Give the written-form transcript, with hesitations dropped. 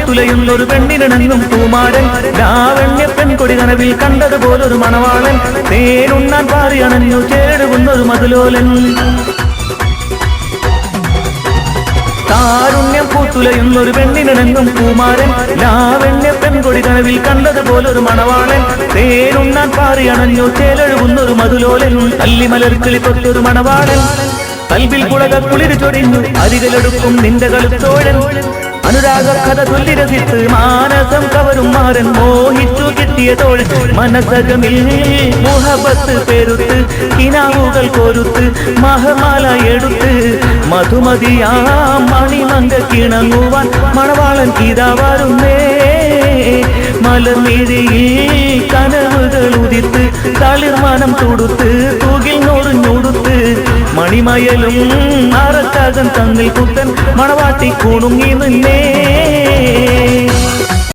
പൂത്തുലയുന്നൊരു പെണ്ണിനിണങ്ങും പൂമാരൻ ലാവണ്യ പെൺകൊടി കനവിൽ കണ്ടതുപോലൊരു മണവാളൻ തേനുണ്ണാൻ പാറിയണഞ്ഞു ചേടുകുന്നൊരു മധുലോലൻ താരുണ്യം പൂത്തുലയുന്നൊരു പെണ്ണിനിണങ്ങും പൂമാരൻ ലാവണ്യ പെൺകൊടി കനവിൽ കണ്ടതുപോലൊരു മണവാളൻ തേനുണ്ണാൻ പാറിയണഞ്ഞു ചേലഴുകുന്നൊരു മധുലോലൻ അല്ലിമലർക്കിളി തൊട്ടൊരു മണവാളൻ കൽവിൽ കുളക കുളിര് ചൊരിഞ്ഞു അരികിലെടുക്കും നിന്റെ കളുത്തോഴൻ അനുരാഗ കഥ തുല്ലിരസിത്ത് മാനസം കവരും മാരൻ മോഹിച്ചു കിട്ടിയ തോഴൻ മനസകമിൽ മുഹബത്ത് പെരുത്ത് കിനാവുകൾ കോരുത്ത് മഹമാല എടുത്ത് മധുമതിയാ മണിമങ്ക കിണങ്ങുവാൻ മണവാളൻ ഇതാ വരുന്നേ മലർമിഴിയിൽ കനവുകൾ ഉദിത്ത് തളിർമാനം തൊടുത്ത് തൂകിൽ നോറിഞ്ഞൊടുത്ത് മണിമയലും അറക്കാകൻ തങ്ങിൽ കുത്തൻ മണവാട്ടി കുണുങ്ങി നിന്നേ